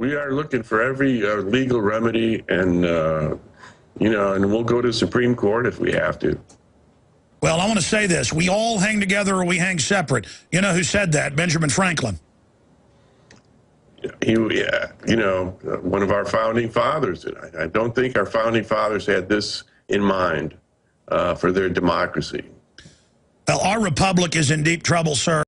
We are looking for every legal remedy, and and we'll go to the Supreme Court if we have to. Well, I want to say this. We all hang together or we hang separate. You know who said that? Benjamin Franklin. One of our founding fathers. I don't think our founding fathers had this in mind for their democracy. Well, our republic is in deep trouble, sir.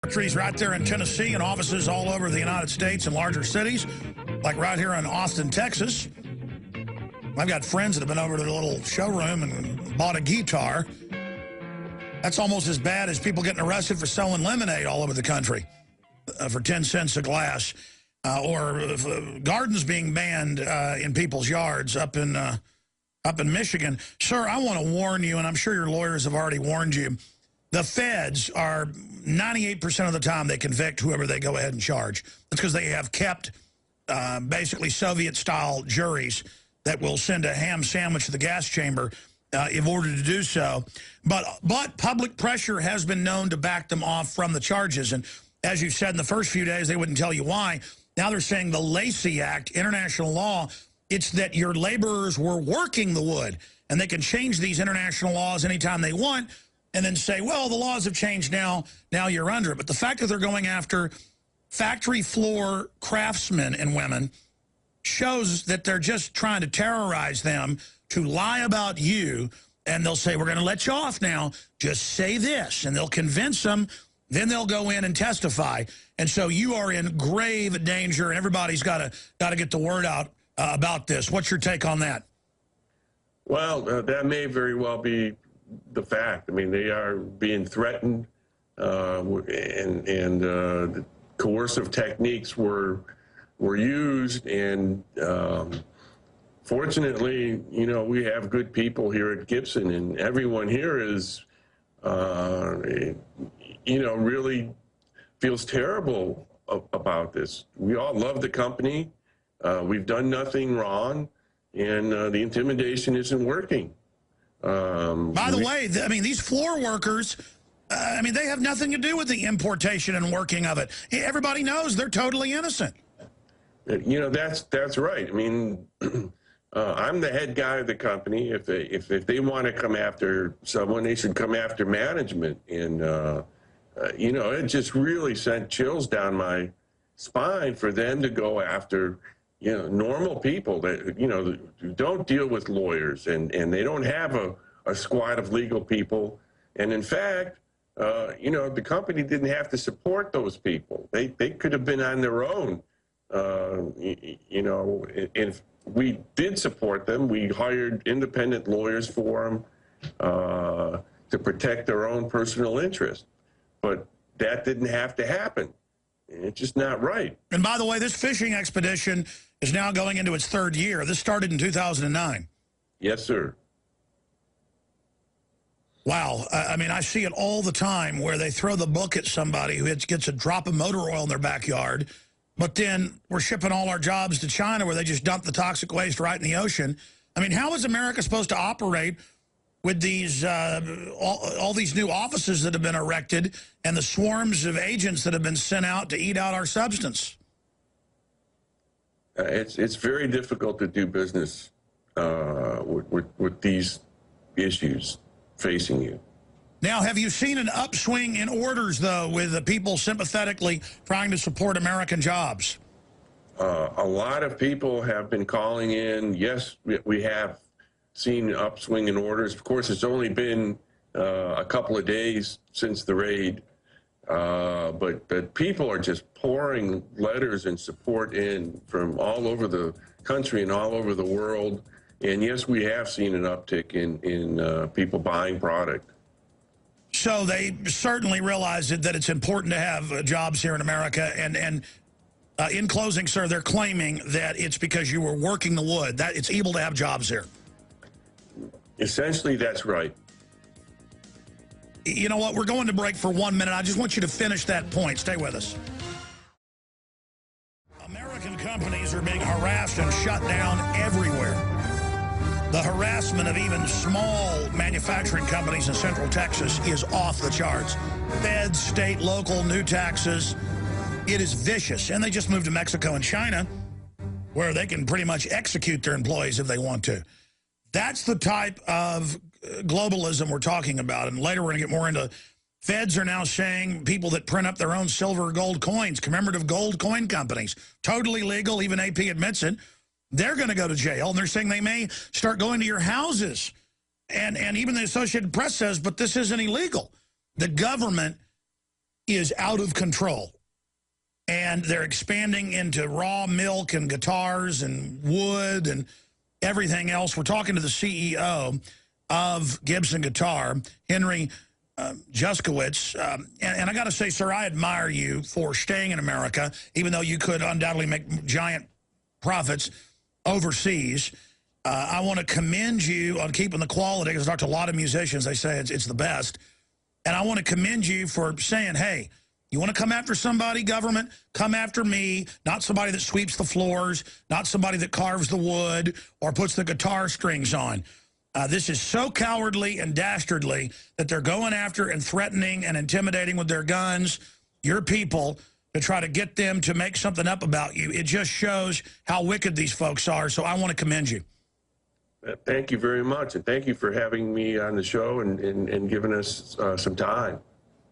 Trees right there in Tennessee and offices all over the United States and larger cities, like right here in Austin, Texas. I've got friends that have been over to the little showroom and bought a guitar. That's almost as bad as people getting arrested for selling lemonade all over the country for 10 cents a glass, or gardens being banned in people's yards up in Michigan. Sir, I want to warn you, and I'm sure your lawyers have already warned you, the feds are 98% of the time they convict whoever they go ahead and charge. That's because they have kept basically Soviet-style juries that will send a ham sandwich to the gas chamber in order to do so. But public pressure has been known to back them off from the charges. And as you said, in the first few days, they wouldn't tell you why. Now they're saying the Lacey Act, international law, it's that your laborers were working the wood. And they can change these international laws anytime they want, and then say, well, the laws have changed now you're under it. But the fact that they're going after factory floor craftsmen and women shows that they're just trying to terrorize them to lie about you, and they'll say, we're going to let you off now, just say this, and they'll convince them, then they'll go in and testify. And so you are in grave danger, and everybody's got to get the word out about this. What's your take on that? Well, that may very well be the fact. I mean, they are being threatened, and coercive techniques were used, and fortunately, we have good people here at Gibson, and everyone here is, really feels terrible about this. We all love the company. We've done nothing wrong, and the intimidation isn't working. By the way, I mean, these floor workers, they have nothing to do with the importation and working of it. Everybody knows they're totally innocent. That's right. I mean, I'm the head guy of the company. If they want to come after someone, they should come after management. And, it just really sent chills down my spine for them to go after, normal people that, don't deal with lawyers, and they don't have a squad of legal people. And in fact, the company didn't have to support those people. They could have been on their own. If we did support them, we hired independent lawyers for them to protect their own personal interest. But that didn't have to happen. It's just not right. And by the way, this fishing expedition is now going into its third year. This started in 2009. Yes, sir. Wow. I see it all the time where they throw the book at somebody who gets a drop of motor oil in their backyard, but then we're shipping all our jobs to China where they just dump the toxic waste right in the ocean. I mean, how is America supposed to operate with these all these new offices that have been erected and the swarms of agents that have been sent out to eat out our substance? It's very difficult to do business with these issues facing you. Now, have you seen an upswing in orders, though, with the people sympathetically trying to support American jobs? A lot of people have been calling in. Yes, we have seen an upswing in orders. Of course, it's only been a couple of days since the raid, but people are just pouring letters and support in from all over the country and all over the world. And yes, we have seen an uptick in people buying product. So they certainly realize that it's important to have jobs here in America. And in closing, sir, they're claiming that it's because you were working the wood, that it's able to have jobs here. Essentially, that's right. You know what? We're going to break for 1 minute. I just want you to finish that point. Stay with us. American companies are being harassed and shut down everywhere. The harassment of even small manufacturing companies in Central Texas is off the charts. Feds, state, local, new taxes. It is vicious. And they just moved to Mexico and China, where they can pretty much execute their employees if they want to. That's the type of globalism we're talking about. And later we're going to get more into... Feds are now saying people that print up their own silver or gold coins, commemorative gold coin companies, totally legal, even AP admits it, they're going to go to jail. And they're saying they may start going to your houses. And even the Associated Press says, but this isn't illegal. The government is out of control. And they're expanding into raw milk and guitars and wood and everything else. We're talking to the CEO of Gibson Guitar, Henry Juskowitz. And I got to say, sir, I admire you for staying in America, even though you could undoubtedly make giant profits overseas. I want to commend you on keeping the quality, because I talked to a lot of musicians. They say it's the best. And I want to commend you for saying, hey, you want to come after somebody, government, come after me, not somebody that sweeps the floors, not somebody that carves the wood or puts the guitar strings on. This is so cowardly and dastardly that they're going after and threatening and intimidating with their guns your people to try to get them to make something up about you. It just shows how wicked these folks are, so I want to commend you. Thank you very much, and thank you for having me on the show and giving us some time.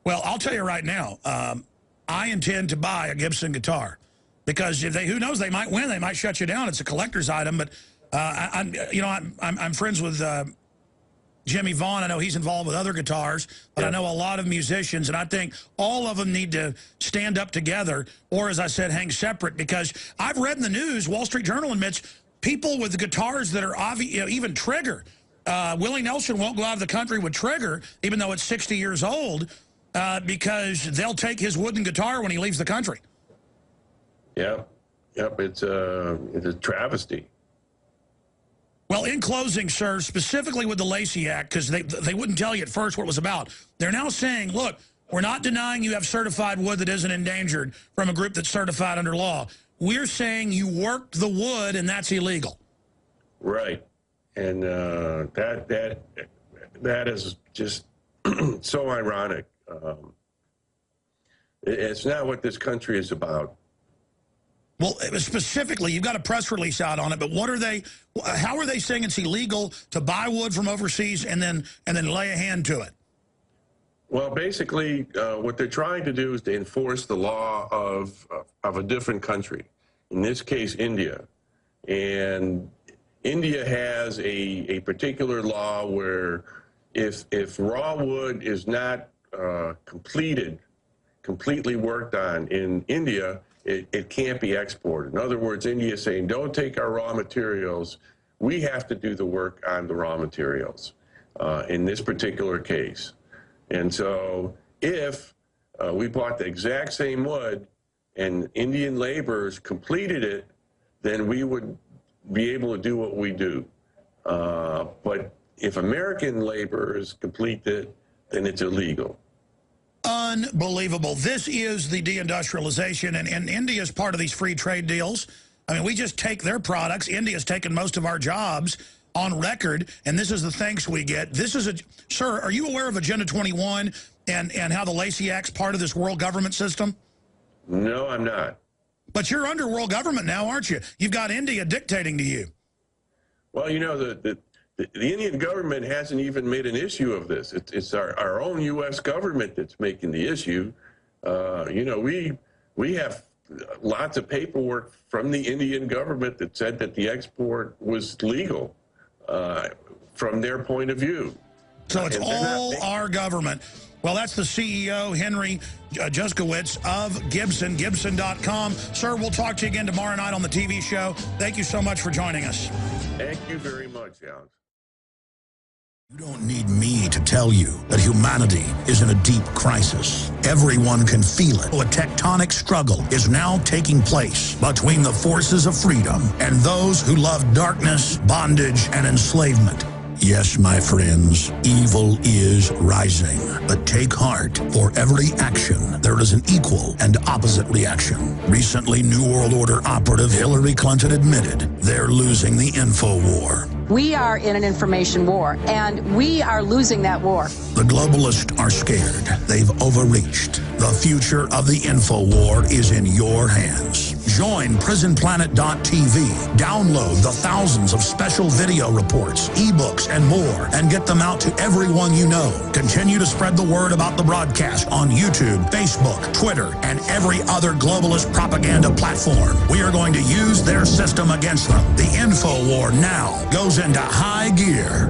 Well, I'll tell you right now, I intend to buy a Gibson guitar because if who knows, they might win. They might shut you down. It's a collector's item, but I'm friends with Jimmy Vaughn. I know he's involved with other guitars, but yeah. I know a lot of musicians, and I think all of them need to stand up together or, as I said, hang separate, because I've read in the news, Wall Street Journal admits, people with guitars that are obvious, even Trigger. Willie Nelson won't go out of the country with Trigger, even though it's 60 years old, because they'll take his wooden guitar when he leaves the country. Yeah, yep, it's a travesty. Well, in closing, sir, specifically with the Lacey Act, because they wouldn't tell you at first what it was about. They're now saying, look, we're not denying you have certified wood that isn't endangered from a group that's certified under law. We're saying you worked the wood, and that's illegal. Right. And that is just so ironic. It's not what this country is about. Well, specifically, you've got a press release out on it, but what are they? How are they saying it's illegal to buy wood from overseas and then lay a hand to it? Well, basically, what they're trying to do is to enforce the law of a different country. In this case, India, and India has a particular law where if raw wood is not completely worked on in India, it can't be exported. In other words, India is saying, don't take our raw materials. We have to do the work on the raw materials in this particular case. And so if we bought the exact same wood and Indian laborers completed it, then we would be able to do what we do. But if American laborers complete it, then it's illegal. Unbelievable. This is the deindustrialization, and India is part of these free trade deals. I mean, we just take their products. India's taken most of our jobs. on record, and this is the thanks we get. This is sir, are you aware of Agenda 21 and how the Lacey Act's part of this world government system? No, I'm not. But you're under world government now, aren't you? You've got India dictating to you. Well, you know, the Indian government hasn't even made an issue of this. It's our own U.S. government that's making the issue. You know, we have lots of paperwork from the Indian government that said that the export was legal from their point of view. So it's all our government. Well, that's the CEO, Henry Juskowitz of Gibson, Gibson.com. Sir, we'll talk to you again tomorrow night on the TV show. Thank you so much for joining us. Thank you very much, Alex. You don't need me to tell you that humanity is in a deep crisis. Everyone can feel it. A tectonic struggle is now taking place between the forces of freedom and those who love darkness, bondage, and enslavement. Yes, my friends, evil is rising. But take heart. For every action, there is an equal and opposite reaction. Recently, New World Order operative Hillary Clinton admitted they're losing the info war. We are in an information war, and we are losing that war. The globalists are scared. They've overreached. The future of the info war is in your hands. Join PrisonPlanet.tv. Download the thousands of special video reports, ebooks, and more, and get them out to everyone you know. Continue to spread the word about the broadcast on YouTube, Facebook, Twitter, and every other globalist propaganda platform. We are going to use their system against them. The info war now goes into high gear.